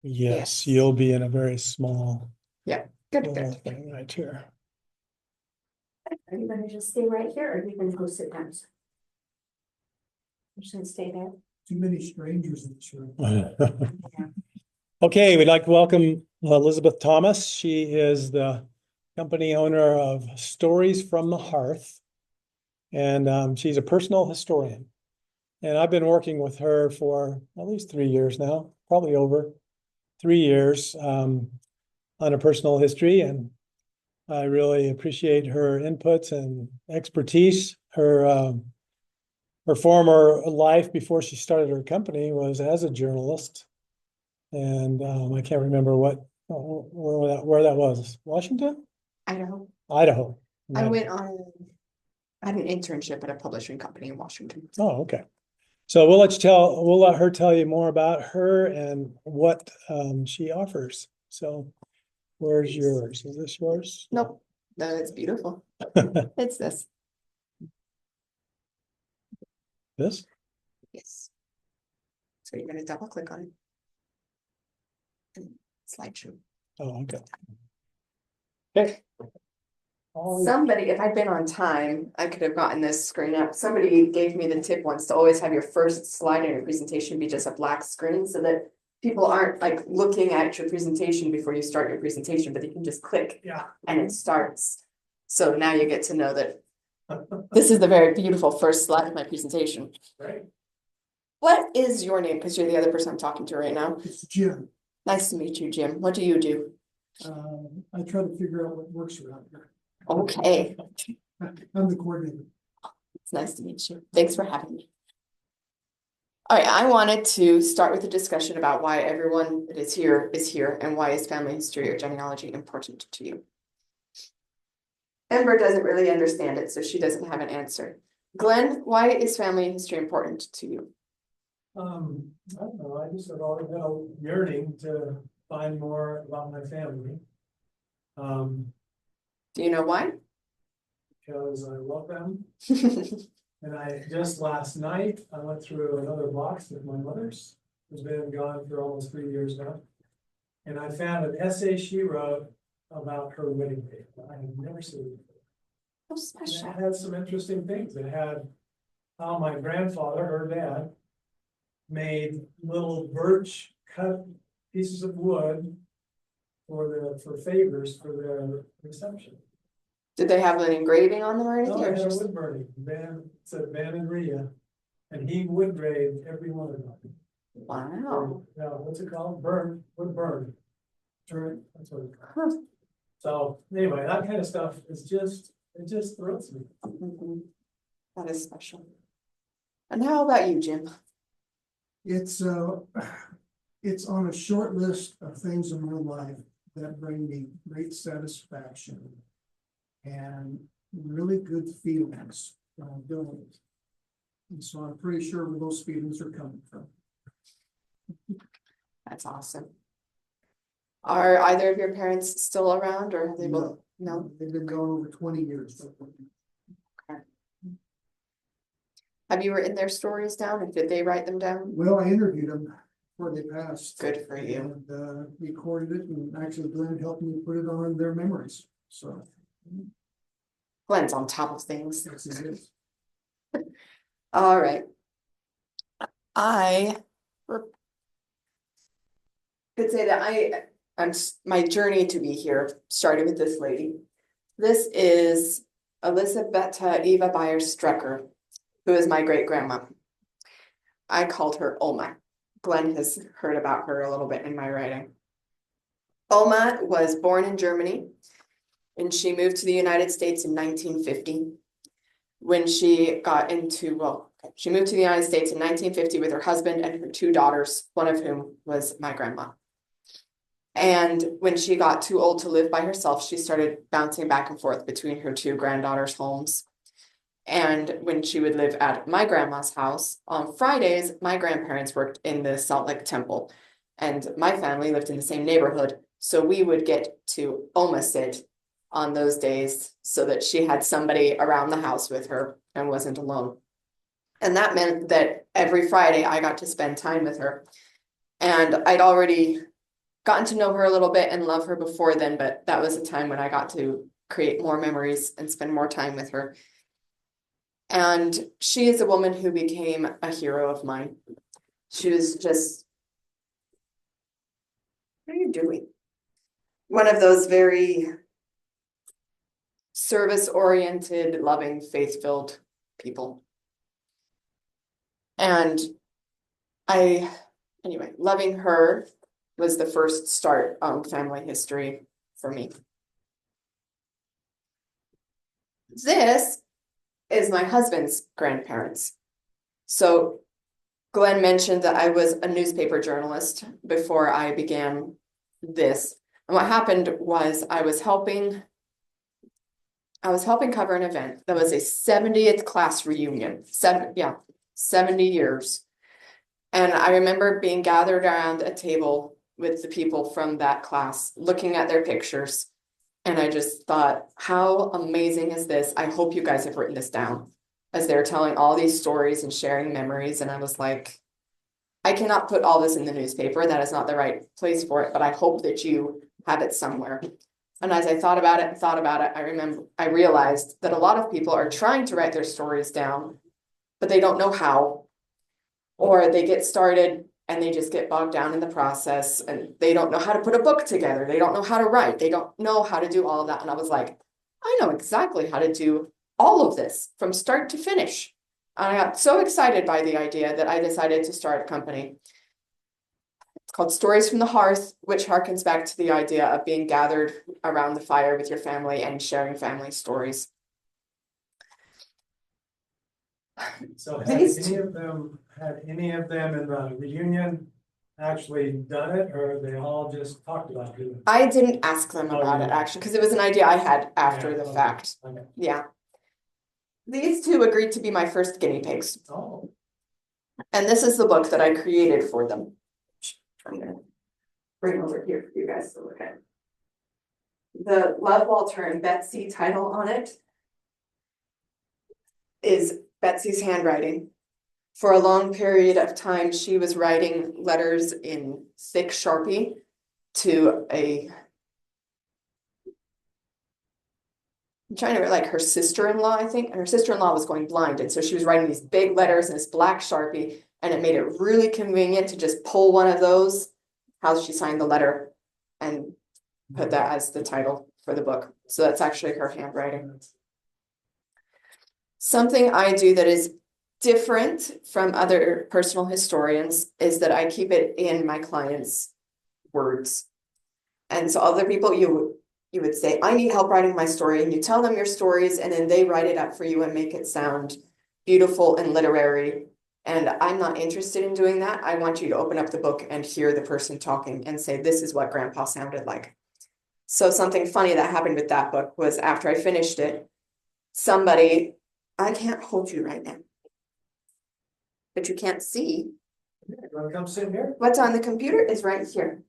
Yes, you'll be in a very small Yeah, good, little good. thing right here. Are you gonna just stay right here or are you gonna go sit down? You should stay there. Too many strangers in this room. Okay, we'd like to welcome Elizabeth Thomas. She is the company owner of Stories from the Hearth. And she's a personal historian. And I've been working with her for at least 3 years now, probably over 3 years on a personal history. And I really appreciate her inputs and expertise. Her former life before she started her company was as a journalist. And I can't remember where that was. Washington? Idaho. Idaho. I had an internship at a publishing company in Washington. Oh, okay. So we'll let her tell you more about her and what she offers. So where's yours? Is this yours? Nope, no, it's beautiful. It's this. This? Yes. So you're gonna double click on it. And slideshow. Oh, okay. Okay. Somebody, if I'd been on time, I could have gotten this screen up. Somebody gave me the tip once to always have your first slide in your presentation be just a black screen so that people aren't like looking at your presentation before you start your presentation, but you can just click and it starts. So now you get to know that this is the very beautiful first slide of my presentation. Right. What is your name? Because you're the other person I'm talking to right now. It's Jim. Nice to meet you, Jim. What do you do? I try to figure out what works around here. Okay, I'm the coordinator. it's nice to meet you. Thanks for having me. All right, I wanted to start with a discussion about why everyone that is here and why is family history or genealogy important to you. Amber doesn't really understand it, so she doesn't have an answer. Glenn, why is family history important to you? I don't know, I just have always had a yearning to find more about my family. Do you know why? Because I love them. And I just last night, I went through another box with my mother's, who's been gone for almost 3 years now. And I found an essay she wrote about her wedding date. I had never seen it before. Oh, And special. it had some interesting things. It had how my grandfather, her dad, made little birch cut pieces of wood for favors for their reception. Did they have an engraving on them or anything? No, Or it had a just- wood burning. It said Van and Rhea, and he wood graved every one of them. Wow. Now, what's it called? Wood burn. Turn, that's what it's called. Huh. So anyway, that kind of stuff is it just thrills me. Mhm. That is special. And how about you, Jim? It's on a short list of things in my life that bring me great satisfaction and really good feelings when I'm doing it. And so I'm pretty sure where those feelings are coming from. That's awesome. Are either of your parents still around or have they both? No. They've been gone over 20 years. Have you written their stories down and did they write them down? Well, I interviewed them before they passed. Good for you. And recorded it, and actually Glenn helped me put it on their memories, so. Glenn's on top of things. This is it. All right. I could say that my journey to be here started with this lady. This is Elisabetta Eva Beyer Strecker, who is my great grandma. I called her Oma. Glenn has heard about her a little bit in my writing. Oma was born in Germany and she moved to the United States in 1950. When she she moved to the United States in 1950 with her husband and her 2 daughters, one of whom was my grandma. And when she got too old to live by herself, she started bouncing back and forth between her 2 granddaughters' homes. And when she would live at my grandma's house, on Fridays, my grandparents worked in the Salt Lake Temple, and my family lived in the same neighborhood. So we would get to almost sit on those days so that she had somebody around the house with her and wasn't alone. And that meant that every Friday I got to spend time with her. And I'd already gotten to know her a little bit and love her before then, but that was a time when I got to create more memories and spend more time with her. And she is a woman who became a hero of mine. She was just, what are you doing? One of those very service-oriented, loving, faith-filled people. And anyway, loving her was the first start on family history for me. This is my husband's grandparents. So Glenn mentioned that I was a newspaper journalist before I began this. And what happened was I was helping cover an event that was a 70th class reunion. 70 years. And I remember being gathered around a table with the people from that class, looking at their pictures. And I just thought, how amazing is this? I hope you guys have written this down, as they're telling all these stories and sharing memories. And I was like, I cannot put all this in the newspaper. That is not the right place for it, but I hope that you have it somewhere. And as I thought about it, I realized that a lot of people are trying to write their stories down, but they don't know how, or they get started and they just get bogged down in the process, and they don't know how to put a book together. They don't know how to write. They don't know how to do all of that. And I was like, I know exactly how to do all of this from start to finish. And I got so excited by the idea that I decided to start a company. It's called Stories from the Hearth, which harkens back to the idea of being gathered around the fire with your family and sharing family stories. So had These any of them in the reunion actually done it, or they all just talked about doing it? I didn't ask them about it actually, because it was an idea I had after Yeah, the okay, fact. okay. Yeah. These two agreed to be my first guinea pigs. Oh, And this is the book that I created for them. I'm gonna bring over here for you guys to look at. The Love Walter and Betsy title on it is Betsy's handwriting. For a long period of time, she was writing letters in thick Sharpie to I'm trying to like her sister-in-law, I think, and her sister-in-law was going blind. And so she was writing these big letters in this black Sharpie, and it made it really convenient to just pull one of those, how she signed the letter, and put that as the title for the book. So that's actually her handwriting. Something I do that is different from other personal historians is that I keep it in my clients' words. And so other people, you would say, I need help writing my story, and you tell them your stories, and then they write it up for you and make it sound beautiful and literary. And I'm not interested in doing that. I want you to open up the book and hear the person talking and say, this is what Grandpa sounded like. So something funny that happened with that book was after I finished it, I can't hold you right now, but you can't see. you wanna come sit here? What's on the computer is right here.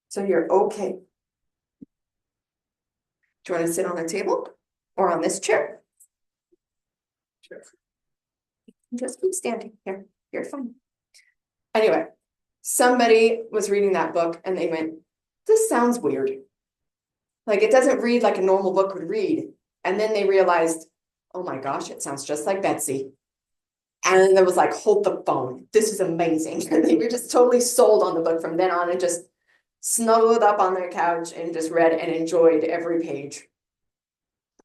So you're okay. Do you want to sit on a table or on this chair? Sure. Just keep standing here. You're fine. Anyway, somebody was reading that book and they went, this sounds weird. Like it doesn't read like a normal book would read. And then they realized, oh my gosh, it sounds just like Betsy. And it was like, hold the phone. This is amazing. And they were just totally sold on the book from then on and just snuggled up on their couch and just read and enjoyed every page.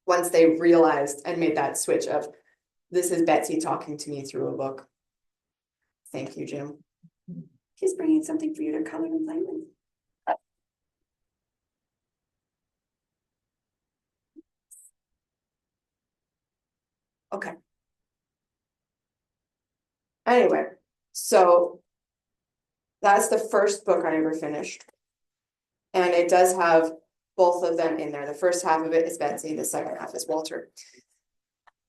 Once they realized and made that switch of, this is Betsy talking to me through a book. Thank you, Jim. He's bringing something for you to come and play with. Okay. Anyway, so that's the first book I ever finished. And it does have both of them in there. The first half of it is Betsy, the second half is Walter.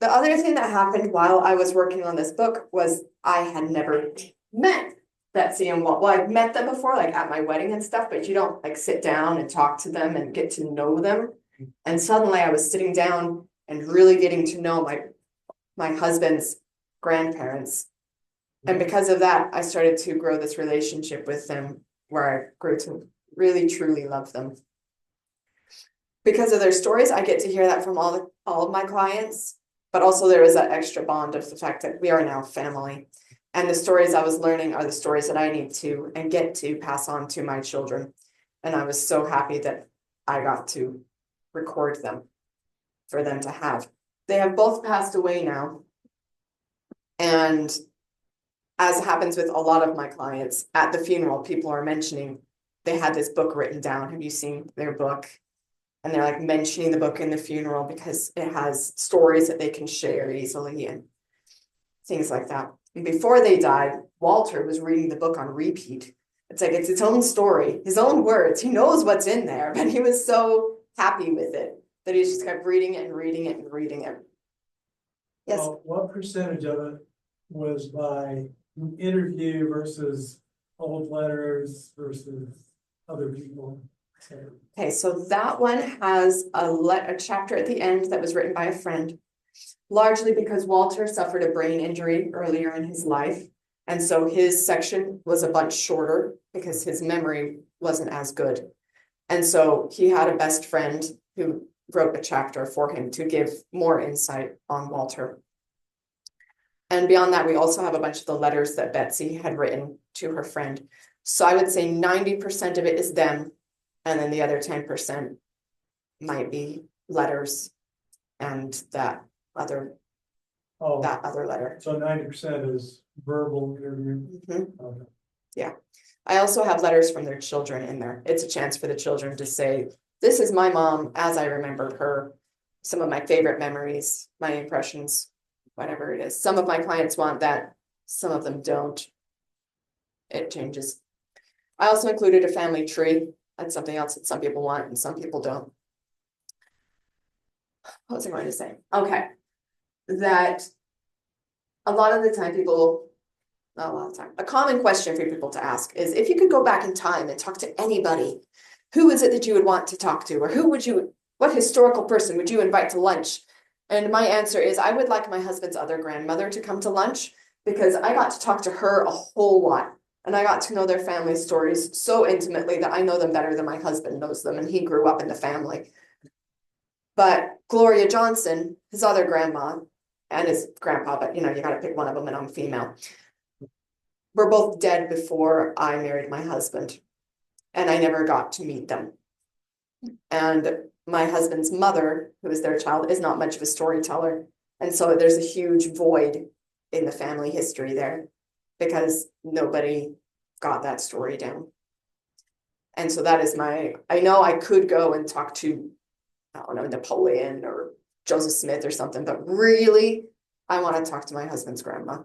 The other thing that happened while I was working on this book was I had never met Betsy and Walter. Well, I've met them before, like at my wedding and stuff, but you don't like sit down and talk to them and get to know them. And suddenly I was sitting down and really getting to know my husband's grandparents. And because of that, I started to grow this relationship with them where I grew to really truly love them. Because of their stories, I get to hear that from all of my clients, but also there is that extra bond of the fact that we are now family. And the stories I was learning are the stories that I need to and get to pass on to my children. And I was so happy that I got to record them for them to have. They have both passed away now. And as happens with a lot of my clients, at the funeral, people are mentioning they had this book written down. Have you seen their book? And they're like mentioning the book in the funeral because it has stories that they can share easily and things like that. And before they died, Walter was reading the book on repeat. It's like it's its own story, his own words. He knows what's in there, but he was so happy with it that he just kept reading it and reading it and reading it. Yes. What percentage of it was by interview versus old letters versus other people? Okay, so that one has a chapter at the end that was written by a friend, largely because Walter suffered a brain injury earlier in his life. And so his section was a bunch shorter because his memory wasn't as good. And so he had a best friend who wrote a chapter for him to give more insight on Walter. And beyond that, we also have a bunch of the letters that Betsy had written to her friend. So I would say 90% of it is them. And then the other 10% might be letters and that other letter. So 90% is verbal interview. Mhm. Okay. Yeah. I also have letters from their children in there. It's a chance for the children to say, this is my mom as I remembered her, some of my favorite memories, my impressions, whatever it is. Some of my clients want that, some of them don't. It changes. I also included a family tree. That's something else that some people want and some people don't. What was I going to say? Okay. That a lot of the time a common question for people to ask is, if you could go back in time and talk to anybody, who is it that you would want to talk to? Or what historical person would you invite to lunch? And my answer is, I would like my husband's other grandmother to come to lunch because I got to talk to her a whole lot. And I got to know their family stories so intimately that I know them better than my husband knows them, and he grew up in the family. But Gloria Johnson, his other grandma, and his grandpa, but you gotta pick one of them, and I'm female. Were both dead before I married my husband, and I never got to meet them. And my husband's mother, who is their child, is not much of a storyteller. And so there's a huge void in the family history there because nobody got that story down. And so that is I know I could go and talk to, I don't know, Napoleon or Joseph Smith or something, but really, I want to talk to my husband's grandma.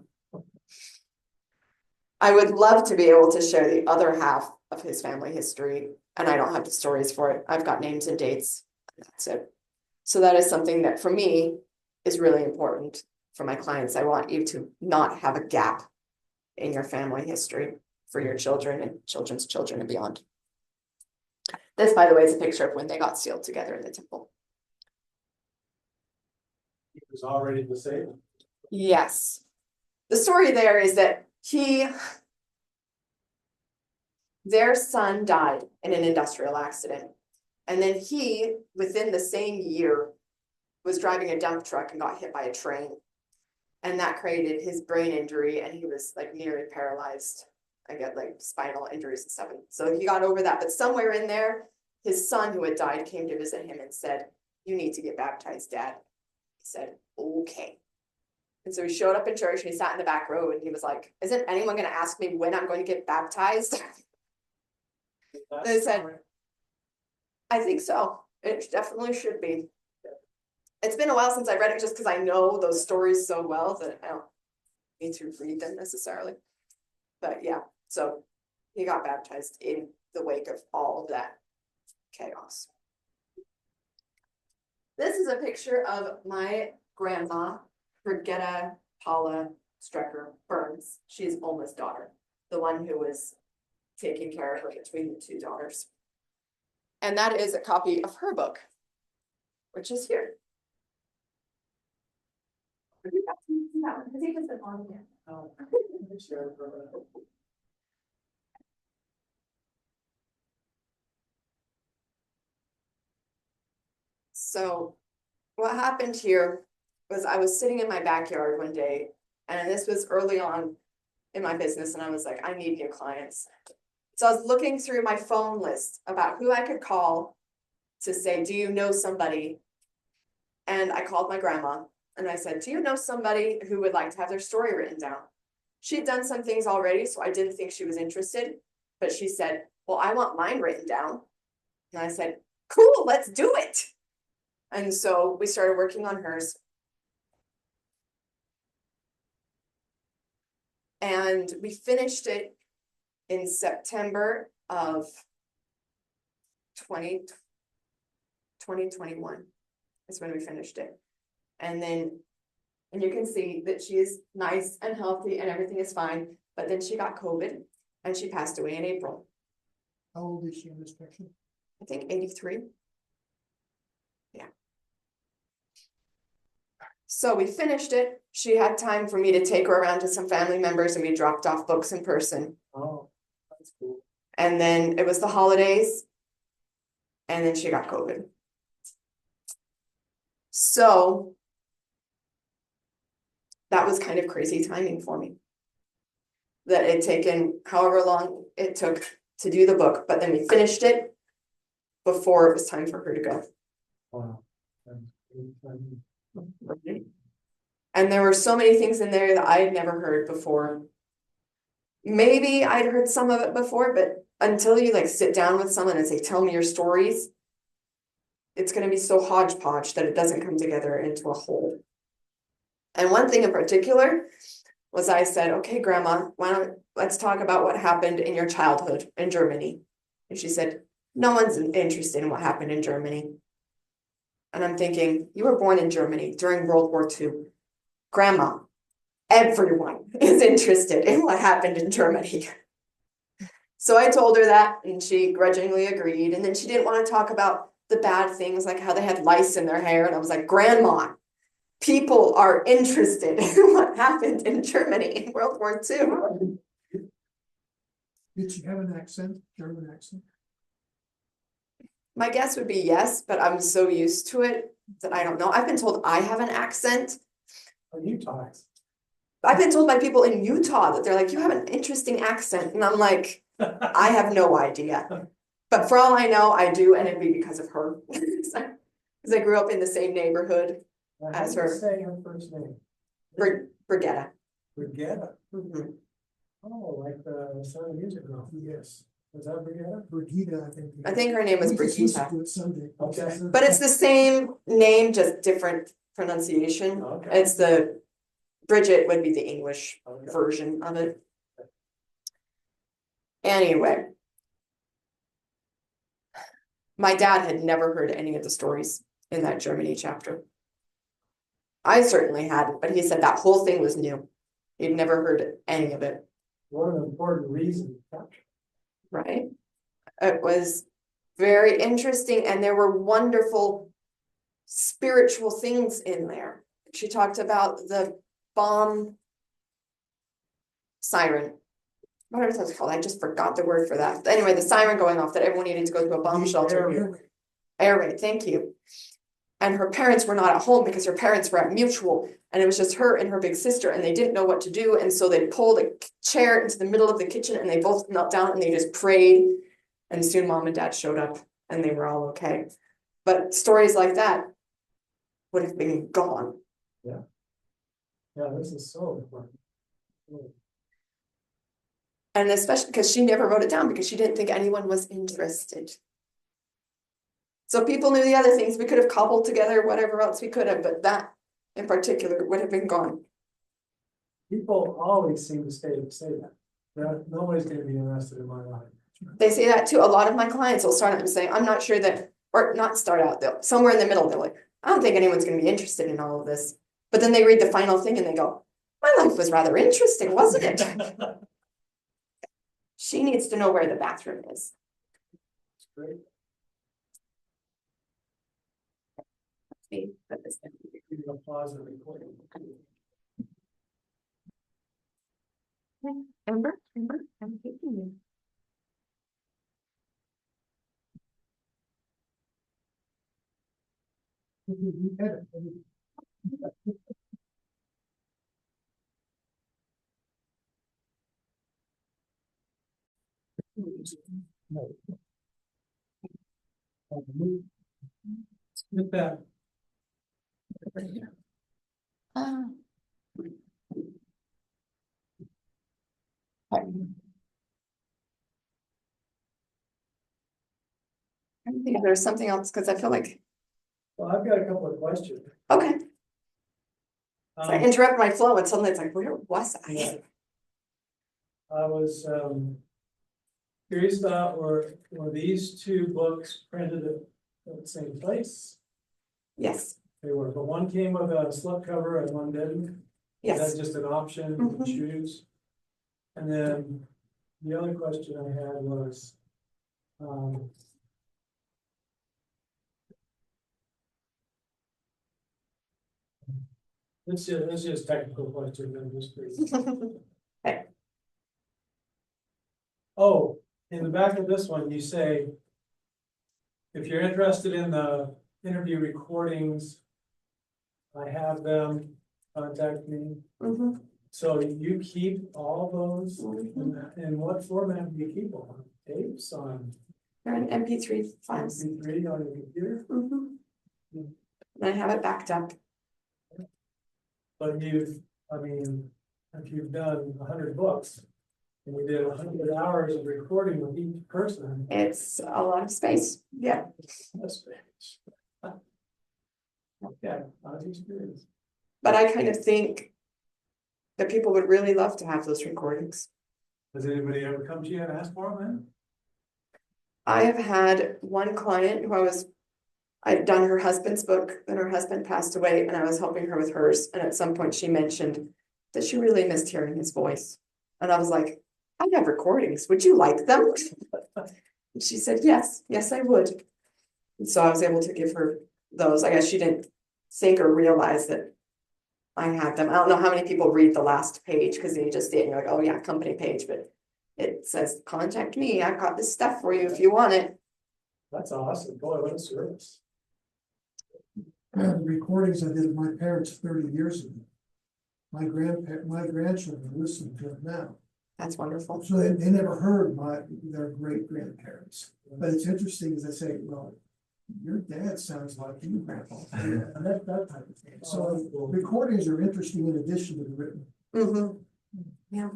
I would love to be able to share the other half of his family history, and I don't have the stories for it. I've got names and dates, and that's it. So that is something that for me is really important for my clients. I want you to not have a gap in your family history for your children and children's children and beyond. This, by the way, is a picture of when they got sealed together in the temple. He was already disabled. Yes. The story there is that their son died in an industrial accident. And then he, within the same year, was driving a dump truck and got hit by a train. And that created his brain injury, and he was like nearly paralyzed. I get like spinal injuries and stuff. So he got over that. But somewhere in there, his son who had died came to visit him and said, "You need to get baptized, Dad." He said, "Okay." And so he showed up in church and he sat in the back row and he was like, "Isn't anyone going to ask me when I'm going to get baptized?" They said, "I think so. It definitely should be." It's been a while since I read it just because I know those stories so well that I don't need to read them necessarily. But yeah, so he got baptized in the wake of all of that chaos. This is a picture of my grandma, Brigitta Paula Strecker Burns. She's Alma's daughter, the one who was taking care of her between the two daughters. And that is a copy of her book, which is here. So what happened here was I was sitting in my backyard one day, and this was early on in my business, and I was like, I need new clients. So I was looking through my phone list about who I could call to say, do you know somebody? And I called my grandma and I said, do you know somebody who would like to have their story written down? She'd done some things already, so I didn't think she was interested, but she said, well, I want mine written down. And I said, cool, let's do it. And so we started working on hers. And we finished it in September of 2021 is when we finished it. And you can see that she is nice and healthy and everything is fine, but then she got COVID and she passed away in April. How old is she in this picture? I think 83. Yeah. So we finished it. She had time for me to take her around to some family members and we dropped off books in person. Oh, that's cool. And then it was the holidays. And then she got COVID. So that was kind of crazy timing for me. That it taken however long it took to do the book, but then we finished it before it was time for her to go. Wow. And there were so many things in there that I had never heard before. Maybe I'd heard some of it before, but until you like sit down with someone and say, tell me your stories, it's going to be so hodgepodge that it doesn't come together into a whole. And one thing in particular was I said, okay, Grandma, let's talk about what happened in your childhood in Germany. And she said, no one's interested in what happened in Germany. And I'm thinking, you were born in Germany during World War II. Grandma, everyone is interested in what happened in Germany. So I told her that and she grudgingly agreed. And then she didn't want to talk about the bad things like how they had lice in their hair. And I was like, Grandma, people are interested in what happened in Germany in World War II. Did she have an accent, German accent? My guess would be yes, but I'm so used to it that I don't know. I've been told I have an accent. Utah. I've been told by people in Utah that they're like, you have an interesting accent. And I'm like, I have no idea. But for all I know, I do, and it'd be because of her. Because I grew up in the same neighborhood. As her. Say her first name. Brigitta. Brigitta. Mhm. Oh, like the Sound of Music girl. Yes, Was that Brigitta? Brigitte, I think. I think her name was We just listened Brigitta. to it Sunday. Okay. But it's the same name, just different pronunciation. Okay. It's the Bridget would be the English Okay. version of it. Anyway. My dad had never heard any of the stories in that Germany chapter. I certainly hadn't, but he said that whole thing was new. He'd never heard any of it, What an important reason. right? It was very interesting and there were wonderful spiritual things in there. She talked about the bomb siren. What was it called? I just forgot the word for that. Anyway, the siren going off that everyone needed to go to a bomb shelter. Air raid, thank you. And her parents were not at home because her parents were at Mutual and it was just her and her big sister and they didn't know what to do. And so they pulled a chair into the middle of the kitchen and they both knelt down and they just prayed. And soon mom and dad showed up and they were all okay. But stories like that would have been gone. Yeah, this is so important. And especially because she never wrote it down because she didn't think anyone was interested. So people knew the other things we could have cobbled together, whatever else we could have, but that in particular would have been gone. People always seem to say that. Nobody's gonna be interested in my life. They say that too. A lot of my clients will start out and say, I'm not sure that, or not start out, they'll somewhere in the middle, they're like, I don't think anyone's gonna be interested in all of this. But then they read the final thing and they go, my life was rather interesting, wasn't it? She needs to know where the bathroom is. Great. See, put this in. You can pause the recording. Amber, I'm taking you. With that, Ah. I think there's something else, because I feel like, well, I've got a couple of questions. okay, so I Um, interrupt my flow and suddenly it's like, where was Yeah. I? I was curious about were these two books printed at the same place? Yes, They were, but one came with a slipcover and one didn't. Is yes. that just an option Mhm. to choose? And then the other question I had was, it's just technical question, I'm just curious. Oh, in the back of this one, you say, if you're interested in the interview recordings, I have them, contact me. Mhm. So you keep all those, Mhm. in what format do you keep them? On tapes, on They're in MP3 files. MP3 on your computer? Mhm. And I have it backed up. But I mean, if you've done 100 books, and you did 100 hours of recording with each person, It's a lot of space. Yeah. that's great. Yeah, I was experienced. But I kind of think that people would really love to have those recordings. Has anybody ever come to you and asked for them then? I have had one client who I'd done her husband's book, and her husband passed away, and I was helping her with hers, and at some point she mentioned that she really missed hearing his voice. And I was like, I have recordings, would you like them? And she said, yes, yes, I would. And so I was able to give her those. I guess she didn't think or realize that I had them. I don't know how many people read the last page, because they just did, and you're like, oh yeah, company page, but it says, contact me, I've got this stuff for you if you want it. That's awesome, boy, what a service. The recordings I did of my parents 30 years ago. My grandchildren listen to it now. That's wonderful. So they never heard their great grandparents. But it's interesting as I say, well, your dad sounds like you, grandpa. And that type of thing. So recordings are interesting in addition to the written. Mm-hmm. Yeah.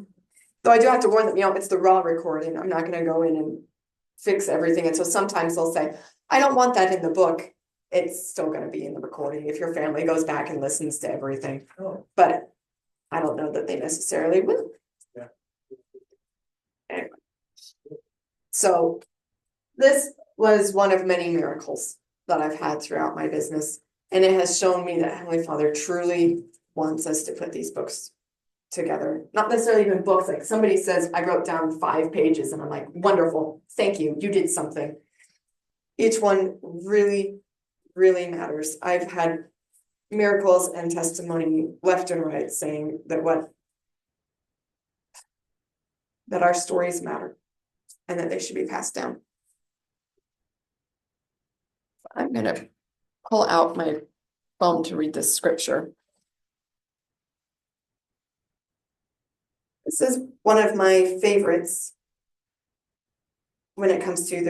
Though I do have to warn them, it's the raw recording. I'm not gonna go in and fix everything. And so sometimes they'll say, I don't want that in the book. It's still gonna be in the recording if your family goes back and listens to everything. Oh. But I don't know that they necessarily will. Yeah. Anyway. So this was one of many miracles that I've had throughout my business. And it has shown me that Heavenly Father truly wants us to put these books together. Not necessarily even books, like somebody says, I wrote down 5 pages, and I'm like, wonderful, thank you, you did something. Each one really, really matters. I've had miracles and testimony left and right saying that that our stories matter and that they should be passed down. I'm gonna pull out my phone to read this scripture. This is one of my favorites when it comes to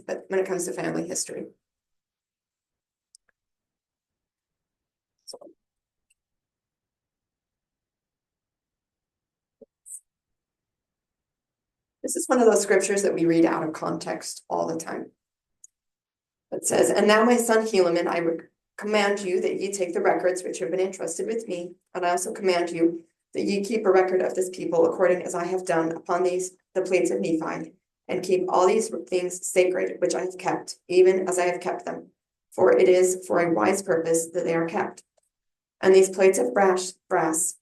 but when it comes to family history. This is one of those scriptures that we read out of context all the time. It says, and now my son Helaman, I would command you that ye take the records which have been entrusted with me, and I also command you that ye keep a record of this people according as I have done upon the plates of Nephi, and keep all these things sacred which I have kept, even as I have kept them. For it is for a wise purpose that they are kept. And these plates of brass,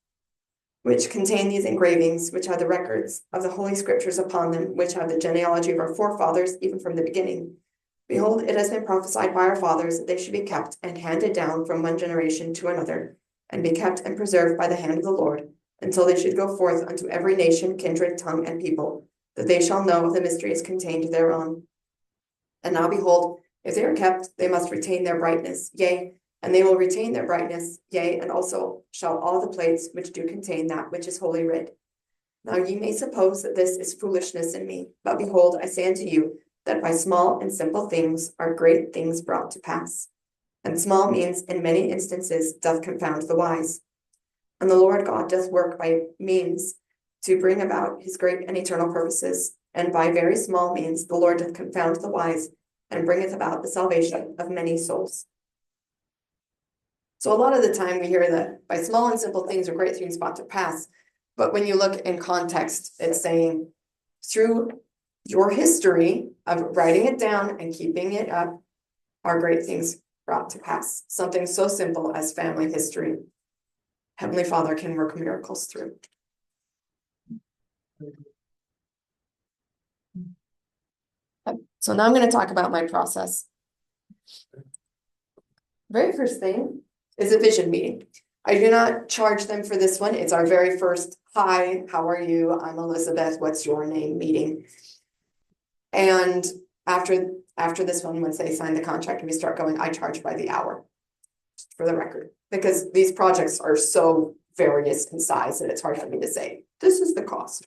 which contain these engravings, which are the records of the holy scriptures upon them, which have the genealogy of our forefathers, even from the beginning. Behold, it has been prophesied by our fathers that they should be kept and handed down from one generation to another, and be kept and preserved by the hand of the Lord, until they should go forth unto every nation, kindred, tongue, and people, that they shall know of the mysteries contained thereon. And now behold, If they are kept, they must retain their brightness, yea, and they will retain their brightness, yea, and also shall all the plates which do contain that which is holy rid. Now ye may suppose that this is foolishness in me, but behold, I say unto you, that by small and simple things are great things brought to pass. And small means in many instances doth confound the wise. And the Lord God doth work by means to bring about his great and eternal purposes, and by very small means the Lord doth confound the wise, and bringeth about the salvation of many souls. So a lot of the time we hear that by small and simple things are great things brought to pass. But when you look in context, it's saying through your history of writing it down and keeping it up are great things brought to pass. Something so simple as family history, Heavenly Father can work miracles through. So now I'm going to talk about my process. Very first thing is a vision meeting. I do not charge them for this one. It's our very first, hi, how are you? I'm Elizabeth, what's your name meeting. And after this one, once they sign the contract and we start going, I charge by the hour, for the record, because these projects are so various in size that it's hard for me to say, this is the cost.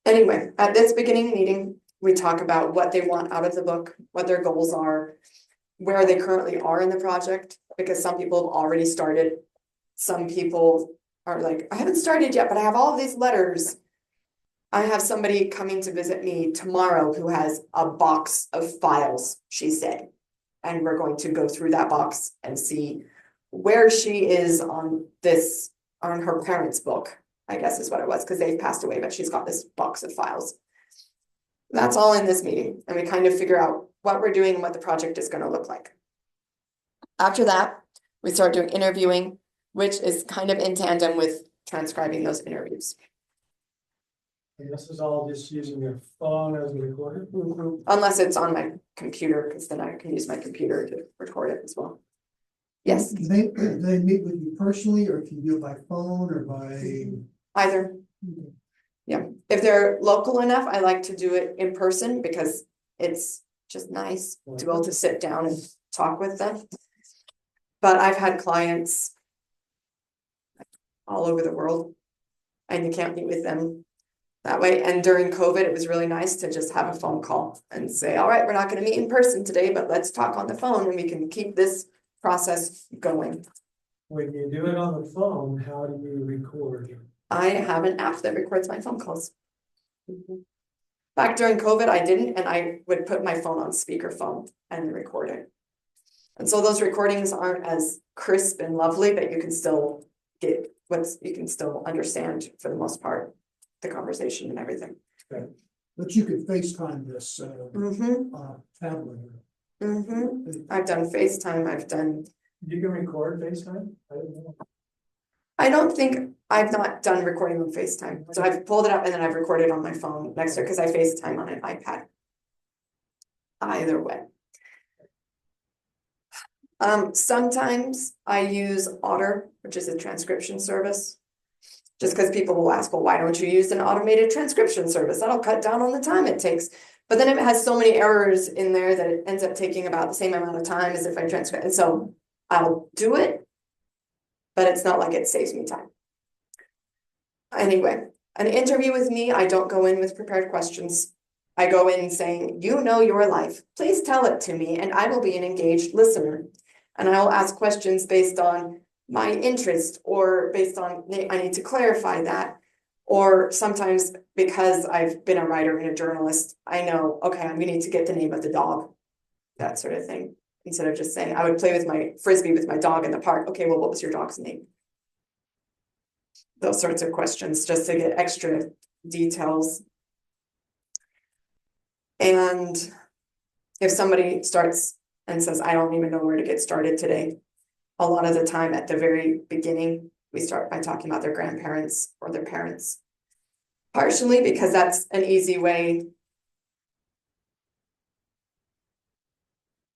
Anyway, at this beginning meeting, we talk about what they want out of the book, what their goals are, where they currently are in the project, because some people have already started. Some people are like, I haven't started yet, but I have all of these letters. I have somebody coming to visit me tomorrow who has a box of files, she said. And we're going to go through that box and see where she is on her parents' book, I guess is what it was, because they've passed away, but she's got this box of files. That's all in this meeting, and we kind of figure out what we're doing and what the project is going to look like. After that, we start doing interviewing, which is kind of in tandem with transcribing those interviews. And this is all just using your phone as a recorder? Unless it's on my computer, because then I can use my computer to record it as well. Yes, They meet with you personally, or if you do it by phone or by? either. Yeah, if they're local enough, I like to do it in person because it's just nice to be able to sit down and talk with them. But I've had clients all over the world, and you can't meet with them that way. And during COVID, it was really nice to just have a phone call and say, all right, we're not going to meet in person today, but let's talk on the phone and we can keep this process going. When you do it on the phone, how do you record? I have an app that records my phone calls. Back during COVID, I didn't, and I would put my phone on speakerphone and record it. And so those recordings aren't as crisp and lovely, but you can still get you can still understand for the most part the conversation and everything. But you could FaceTime this tablet. I've done FaceTime, You can record FaceTime? I didn't know. I don't think I've not done recording on FaceTime. So I've pulled it up and then I've recorded on my phone next to it because I FaceTime on an iPad. Either way. Sometimes I use Otter, which is a transcription service. Just because people will ask, well, why don't you use an automated transcription service? That'll cut down on the time it takes. But then it has so many errors in there that it ends up taking about the same amount of time as if I transcribe. And so I'll do it, but it's not like it saves me time. Anyway, an interview with me, I don't go in with prepared questions. I go in saying, you know your life. Please tell it to me and I will be an engaged listener. And I will ask questions based on my interest or based on, I need to clarify that. Or sometimes because I've been a writer and a journalist, I know, okay, I'm gonna need to get the name of the dog, that sort of thing. Instead of just saying, I would play with my frisbee with my dog in the park. Okay, well, what was your dog's name? Those sorts of questions just to get extra details. And if somebody starts and says, I don't even know where to get started today, a lot of the time at the very beginning, we start by talking about their grandparents or their parents. Partially because that's an easy way.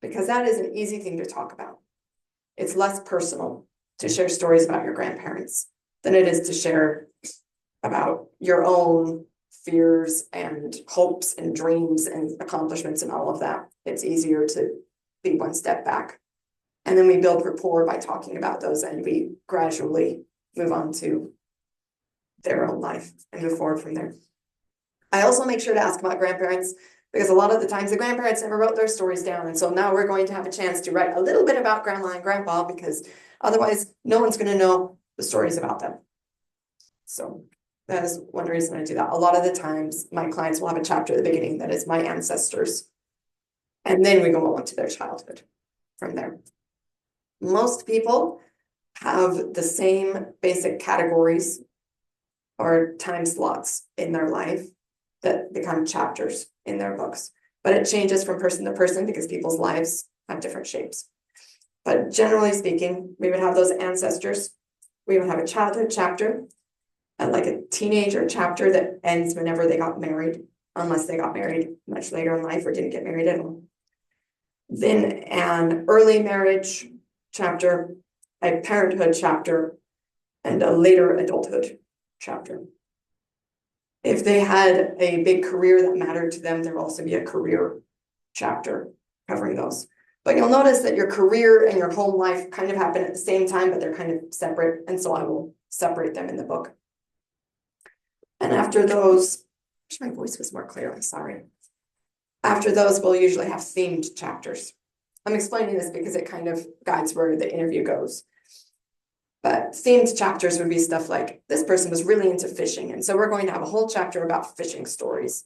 Because that is an easy thing to talk about. It's less personal to share stories about your grandparents than it is to share about your own fears and hopes and dreams and accomplishments and all of that, it's easier to be one step back. And then we build rapport by talking about those, and we gradually move on to their own life and move forward from there. I also make sure to ask about grandparents, because a lot of the times the grandparents never wrote their stories down. And so now we're going to have a chance to write a little bit about grandma and grandpa, because otherwise no one's going to know the stories about them. So that is one reason I do that. A lot of the times my clients will have a chapter at the beginning that is my ancestors. And then we go on to their childhood from there. Most people have the same basic categories or time slots in their life that become chapters in their books, but it changes from person to person because people's lives have different shapes. But generally speaking, we would have those ancestors. We would have a childhood chapter, and like a teenager chapter that ends whenever they got married, unless they got married much later in life or didn't get married at all. Then an early marriage chapter, a parenthood chapter, and a later adulthood chapter. If they had a big career that mattered to them, there will also be a career chapter covering those. But you'll notice that your career and your home life kind of happen at the same time, but they're kind of separate. And so I will separate them in the book. And after those, I wish my voice was more clear, I'm sorry. After those, we'll usually have themed chapters. I'm explaining this because it kind of guides where the interview goes. But themed chapters would be stuff like, this person was really into fishing, and so we're going to have a whole chapter about fishing stories.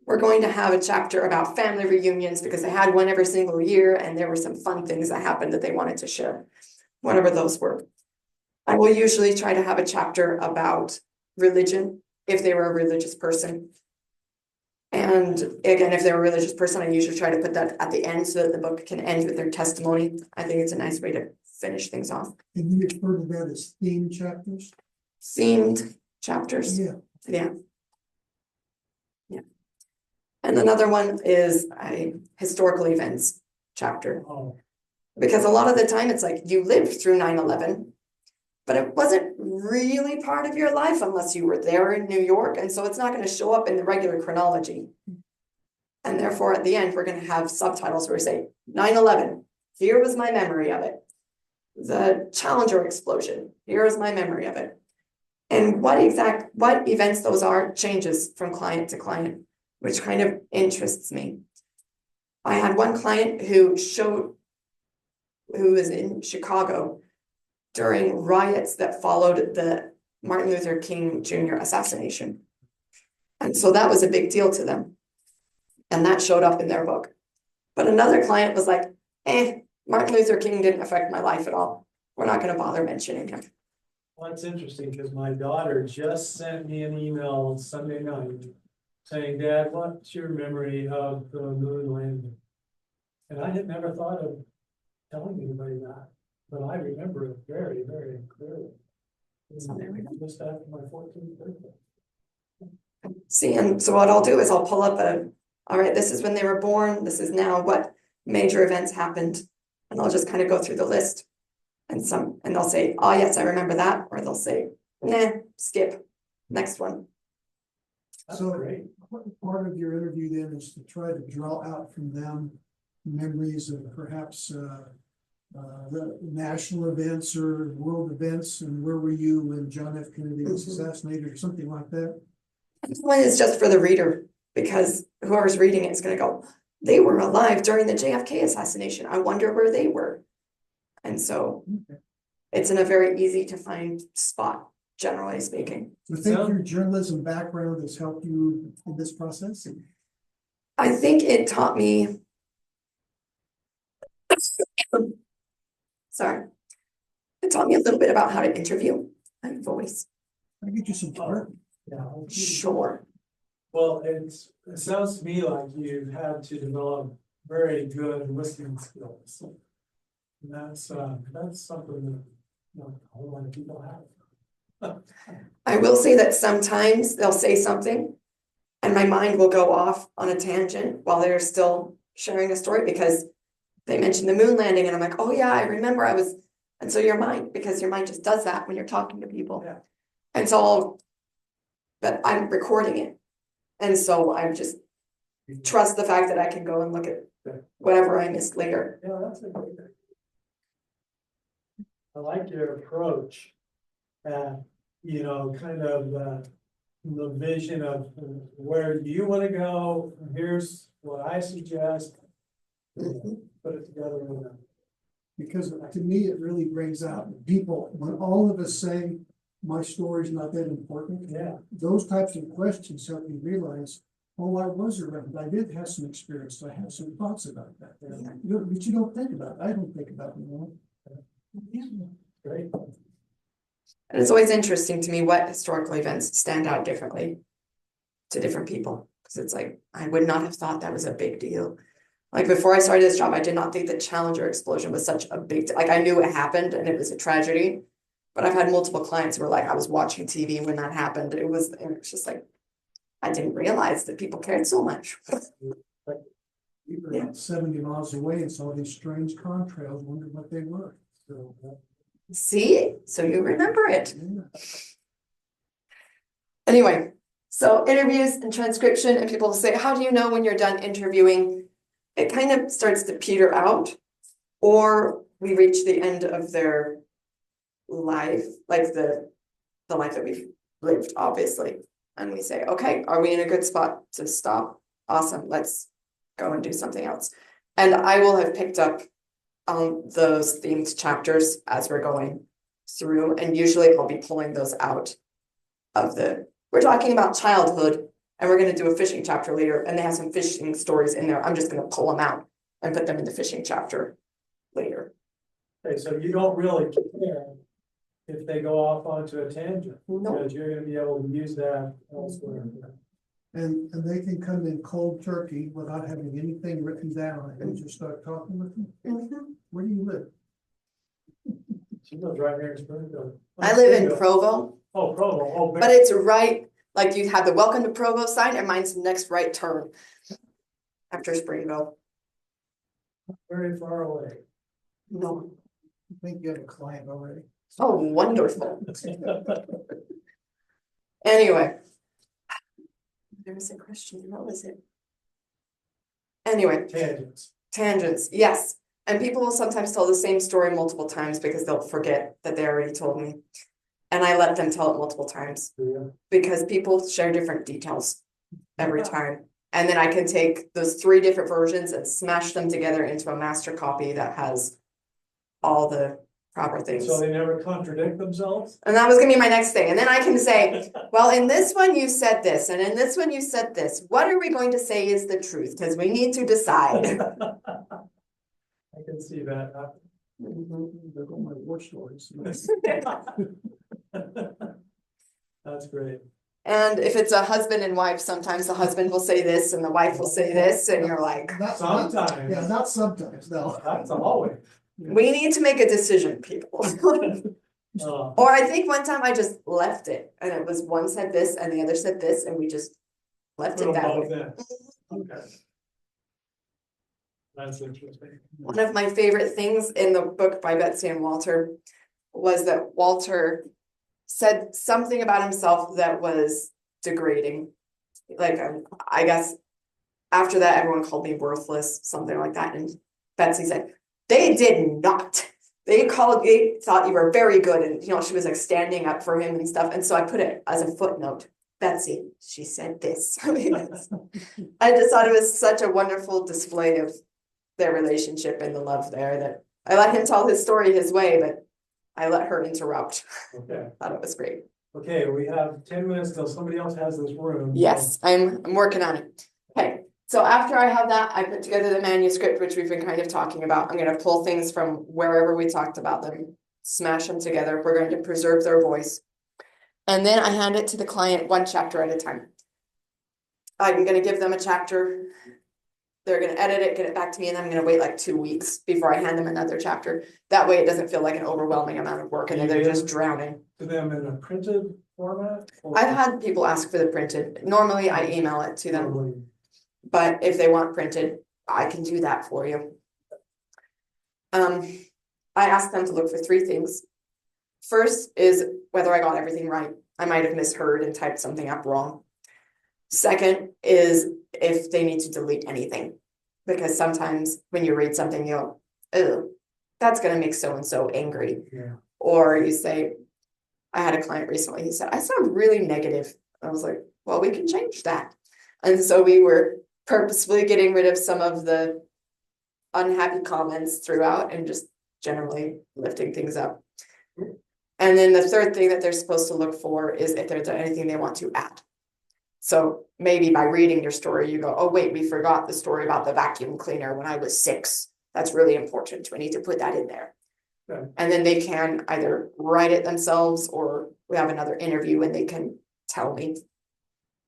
We're going to have a chapter about family reunions because they had one every single year and there were some fun things that happened that they wanted to share, whatever those were. I will usually try to have a chapter about religion if they were a religious person. And again, if they're a religious person, I usually try to put that at the end so that the book can end with their testimony. I think it's a nice way to finish things off. Can you refer to that as theme chapters? Themed chapters. Yeah. Yeah. Yeah. And another one is a historical events chapter. Oh, Because a lot of the time it's like you lived through 9/11, but it wasn't really part of your life unless you were there in New York. And so it's not going to show up in the regular chronology. And therefore, at the end, we're going to have subtitles where we say 9/11. Here was my memory of it. The Challenger explosion. Here is my memory of it. And what events those are changes from client to client, which kind of interests me. I had one client who was in Chicago during riots that followed the Martin Luther King Jr. assassination. And so that was a big deal to them. And that showed up in their book. But another client was like, Martin Luther King didn't affect my life at all. We're not going to bother mentioning him. well, that's interesting because my daughter just sent me an email Sunday night saying, Dad, what's your memory of the moon landing? And I had never thought of telling anybody that, but I remember it very, very clearly. So there we go. Just after my 14th birthday. See, and so what I'll do is I'll pull up all right, this is when they were born. This is now what major events happened. And I'll just kind of go through the list. And they'll say, oh yes, I remember that. Or they'll say, nah, skip, next one. That's So great. part of your interview then is to try to draw out from them memories of perhaps the national events or world events, and where were you when John F. Kennedy was assassinated or something like that? One is just for the reader, because whoever's reading it is going to go, they were alive during the JFK assassination. I wonder where they were. And so it's in a very easy to find spot, generally speaking. Do you think your journalism background has helped you in this process? I think it taught me, sorry, it taught me a little bit about how to interview my voice. I get you some art. Yeah. Sure. Well, it sounds to me like you've had to develop very good listening skills. And that's something that not a whole lot of people have. I will say that sometimes they'll say something and my mind will go off on a tangent while they're still sharing a story, because they mentioned the moon landing and I'm like, oh yeah, I remember and so your mind just does that when you're talking to people. Yeah. And so but I'm recording it. And so I just trust the fact that I can go and look at whatever I missed later. Yeah, that's a great thing. I like your approach. Kind of the vision of where you want to go. Here's what I suggest. Put it together in a. Because to me, it really brings out people, when all of us say, my story's not that important. Yeah. Those types of questions help me realize, oh, I was around, I did have some experience, I have some thoughts about that. But you don't think about it, I don't think about it anymore. Great. And it's always interesting to me what historical events stand out differently to different people. Because it's like, I would not have thought that was a big deal. Like before I started this job, I did not think the Challenger explosion was such a big, like I knew it happened and it was a tragedy. But I've had multiple clients who were like, I was watching TV when that happened. It was just like, I didn't realize that people cared so much. We were about 70 miles away and saw these strange contrails, wondered what they were. So, See, so you remember it. yeah. Anyway, so interviews and transcription, and people say, how do you know when you're done interviewing? It kind of starts to peter out, or we reach the end of their life, like the life that we've lived, obviously. And we say, okay, are we in a good spot to stop? Awesome, let's go and do something else. And I will have picked up on those themed chapters as we're going through, and usually I'll be pulling those out of we're talking about childhood, and we're going to do a fishing chapter later, and they have some fishing stories in there. I'm just going to pull them out and put them in the fishing chapter later. Okay, so you don't really care if they go off onto a tangent, No. because you're gonna be able to use that elsewhere. And they can come in cold turkey without having anything written down and just start talking with them. Mhm. Where do you live? She lives right here in Springfield. I live in Provo, Oh, Provo, oh, but it's right, like you have the welcome to Provo sign, and mine's the next right turn after Springville. very far away. No. I think you have a client already. Oh, wonderful. Anyway. There was a question, what was it? Anyway, tangents, yes. And people will sometimes tell the same story multiple times because they'll forget that they already told me. And I let them tell it multiple times Yeah. because people share different details every time. And then I can take those 3 different versions and smash them together into a master copy that has all the proper things. So they never contradict themselves? And that was gonna be my next thing. And then I can say, well, in this one you said this, and in this one you said this. What are we going to say is the truth? Because we need to decide. I can see that happening. They're going my war stories. That's great. And if it's a husband and wife, sometimes the husband will say this and the wife will say this, and you're like, Sometimes. Yeah, not sometimes, no. That's always. we need to make a decision, people. Or I think one time I just left it, and it was one said this and the other said this, and we just left it that way. Okay. That's interesting. One of my favorite things in the book by Betsy and Walter was that Walter said something about himself that was degrading. Like, I guess after that, everyone called me worthless, something like that. And Betsy said, they did not. They thought you were very good. And, she was like standing up for him and stuff. And so I put it as a footnote. Betsy, she said this. I just thought it was such a wonderful display of their relationship and the love there, that I let him tell his story his way, but I let her interrupt. Okay. Thought it was great. Okay, we have 10 minutes till somebody else has this room. Yes, I'm working on it. Okay, so after I have that, I put together the manuscript, which we've been kind of talking about. I'm gonna pull things from wherever we talked about them, smash them together. We're going to preserve their voice. And then I hand it to the client 1 chapter at a time. I'm gonna give them a chapter. They're gonna edit it, get it back to me, and I'm gonna wait like 2 weeks before I hand them another chapter. That way it doesn't feel like an overwhelming amount of work and then they're just drowning. To them in a printed format? or- I've had people ask for the printed. Normally I email it to them, Normally. but if they want printed, I can do that for you. I asked them to look for 3 things. First is whether I got everything right. I might have misheard and typed something up wrong. Second is if they need to delete anything. Because sometimes when you read something, you go, oh, that's gonna make so-and-so angry. Yeah. Or you say, I had a client recently, he said, I sound really negative. I was like, well, we can change that. And so we were purposefully getting rid of some of the unhappy comments throughout and just generally lifting things up. And then the third thing that they're supposed to look for is if there's anything they want to add. So maybe by reading your story, you go, oh, wait, we forgot the story about the vacuum cleaner when I was 6. That's really important. We need to put that in there. Okay. And then they can either write it themselves or we have another interview and they can tell me.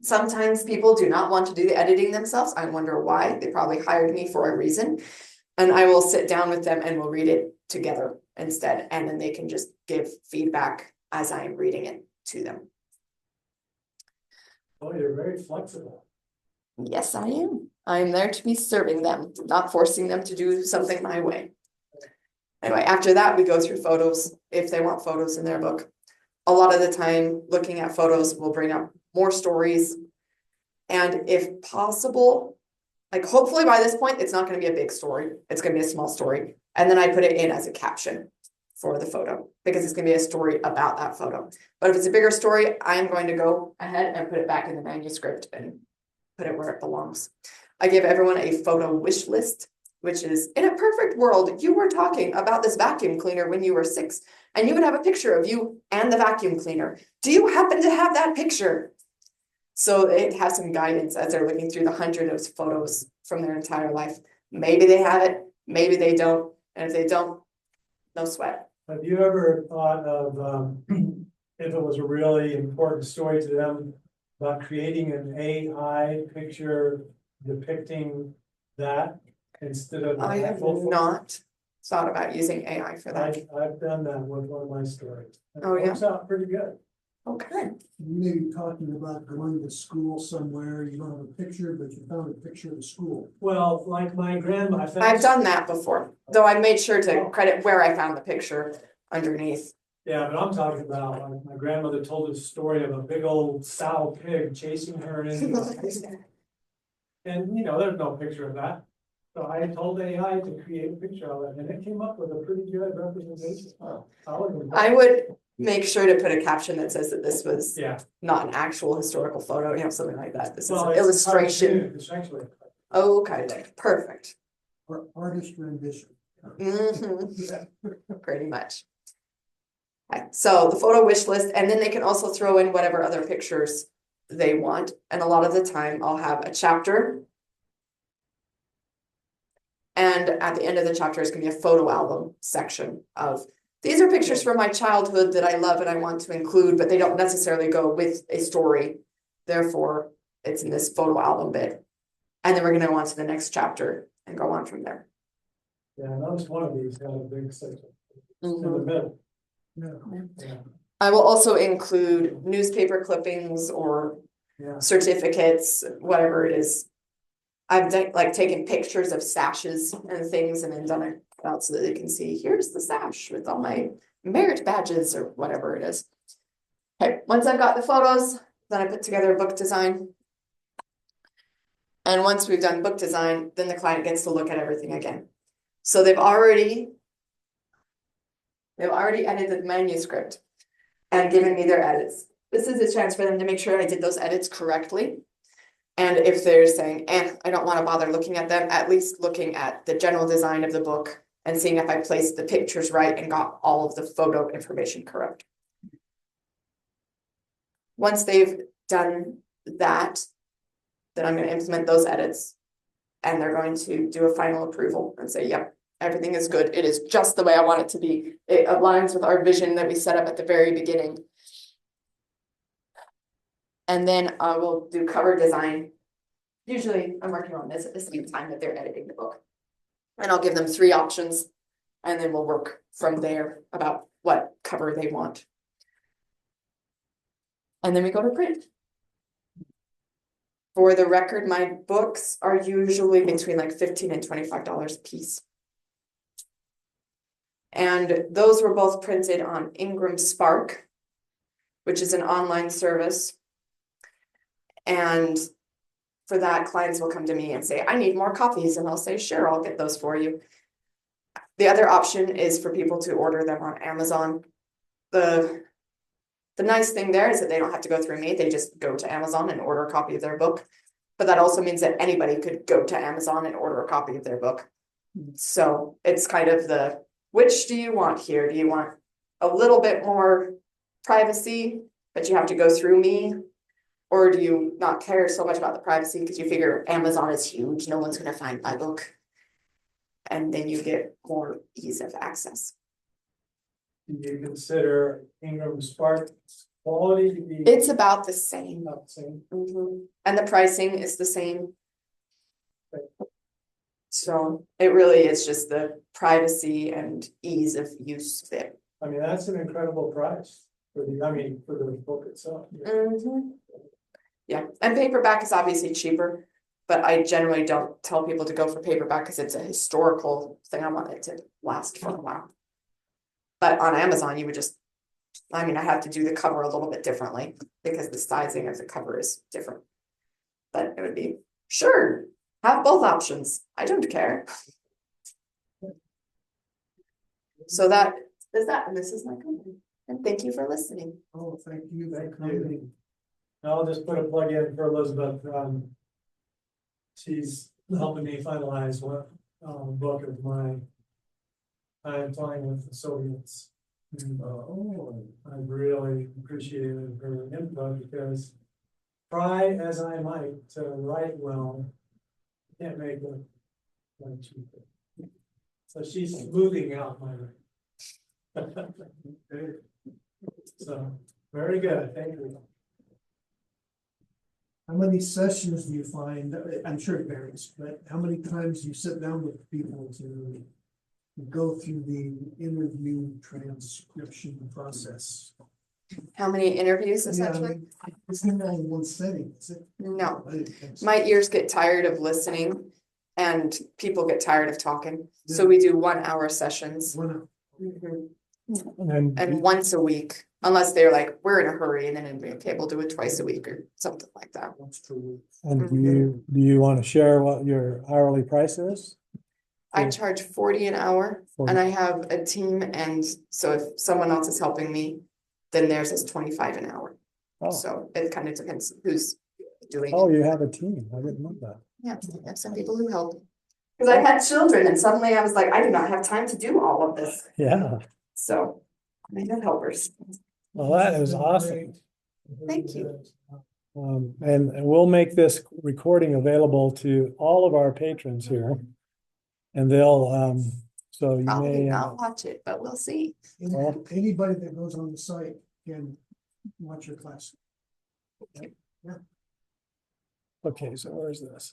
Sometimes people do not want to do the editing themselves. I wonder why. They probably hired me for a reason. And I will sit down with them and we'll read it together instead. And then they can just give feedback as I am reading it to them. Oh, you're very flexible. Yes, I am. I'm there to be serving them, not forcing them to do something my way. Anyway, after that, we go through photos, if they want photos in their book. A lot of the time, looking at photos will bring up more stories. And if possible, like hopefully by this point, it's not going to be a big story. It's going to be a small story. And then I put it in as a caption for the photo because it's going to be a story about that photo. But if it's a bigger story, I'm going to go ahead and put it back in the manuscript and put it where it belongs. I give everyone a photo wish list, which is in a perfect world, you were talking about this vacuum cleaner when you were 6, and you would have a picture of you and the vacuum cleaner. Do you happen to have that picture? So it has some guidance as they're looking through the hundreds of photos from their entire life. Maybe they have it, maybe they don't. And if they don't, no sweat. Have you ever thought of, if it was a really important story to them, about creating an AI picture depicting that instead of? I have not thought about using AI for that. I've done that with one of my stories. Oh, yeah? It works out pretty good. Okay. You may be talking about going to school somewhere, you don't have a picture, but you found a picture of the school. Well, like my grandma, I found. I've done that before, though I made sure to credit where I found the picture underneath. Yeah, but I'm talking about, like, my grandmother told a story of a big old sow pig chasing her into a haystack. And, you know, there's no picture of that. So I told AI to create a picture of it, and it came up with a pretty good representation. I would make sure to put a caption that says that this was Yeah. not an actual historical photo, you know, something like that. This is Well, an it's a illustration. cartoon, essentially. Okay, then, perfect. Or artist rendition. Mhm, pretty much. Okay, so the photo wish list, and then they can also throw in whatever other pictures they want. And a lot of the time I'll have a chapter. And at the end of the chapter is gonna be a photo album section of, these are pictures from my childhood that I love and I want to include, but they don't necessarily go with a story. Therefore, it's in this photo album bit. And then we're gonna go on to the next chapter and go on from there. Yeah, I noticed one of these had a big section in the Mhm. middle. Yeah. I will also include newspaper clippings or Yeah. certificates, whatever it is. I've done, like, taken pictures of sashes and things and then done it out so that they can see, here's the sash with all my merit badges or whatever it is. Okay, once I've got the photos, then I put together a book design. And once we've done book design, then the client gets to look at everything again. So they've already edited the manuscript and given me their edits. This is a chance for them to make sure I did those edits correctly. And if they're saying, I don't want to bother looking at them, at least looking at the general design of the book and seeing if I placed the pictures right and got all of the photo information correct. Once they've done that, then I'm going to implement those edits. And they're going to do a final approval and say, yep, everything is good. It is just the way I want it to be. It aligns with our vision that we set up at the very beginning. And then I will do cover design. Usually I'm working on this at the same time that they're editing the book. And I'll give them 3 options and then we'll work from there about what cover they want. And then we go to print. For the record, my books are usually between like $15 and $25 a piece. And those were both printed on Ingram Spark, which is an online service. And for that, clients will come to me and say, I need more copies, and I'll say, sure, I'll get those for you. The other option is for people to order them on Amazon. The nice thing there is that they don't have to go through me, they just go to Amazon and order a copy of their book. But that also means that anybody could go to Amazon and order a copy of their book. So it's kind of which do you want here? Do you want a little bit more privacy, but you have to go through me? Or do you not care so much about the privacy because you figure Amazon is huge, no one's gonna find my book? And then you get more ease of access. Do you consider Ingram Spark's quality to be It's about the same. about the same? And the pricing is the same. So it really is just the privacy and ease of use there. I mean, that's an incredible price for the book itself. Yeah, and paperback is obviously cheaper, but I generally don't tell people to go for paperback because it's a historical thing. I want it to last for a while. But on Amazon, you would just, I have to do the cover a little bit differently because the sizing of the cover is different. But it would be, sure, have both options. I don't care. So that is that, and this is my company. And thank you for listening. Oh, thank you for Thank you. coming. I'll just put a plug in for Elizabeth. She's helping me finalize what book of mine. I'm flying with the Soviets. And I really appreciated her input because try as I might to write well, I can't make it like cheaper. So she's smoothing out my writing. So, very good, thank you. How many sessions do you find, I'm sure it varies, but how many times do you sit down with people to go through the interview transcription process? How many interviews Yeah, I essentially? mean, it's not all in one setting, is it? No, I didn't think so. my ears get tired of listening and people get tired of talking. So Yeah. we do 1 hour sessions. One- And once a week, unless they're like, we're in a hurry, and then it'd be, okay, we'll do it twice a week or something like that. That's true. And do you want to share what your hourly price is? I Yeah. charge 40 an hour 40. and I have a team, and so if someone else is helping me, then theirs is 25 an hour. Oh, So it kind of depends who's doing oh, it. you have a team. I didn't know that. Yeah, I have some people who help. Cause I had children and suddenly I was like, I do not have time to do all of this. Yeah, So I have helpers. well, that is awesome. Thank you. And we'll make this recording available to all of our patrons here. And they'll, so you Probably may, not watch it, but we'll see. Anybody that goes on the site can watch your class. okay, so where's this?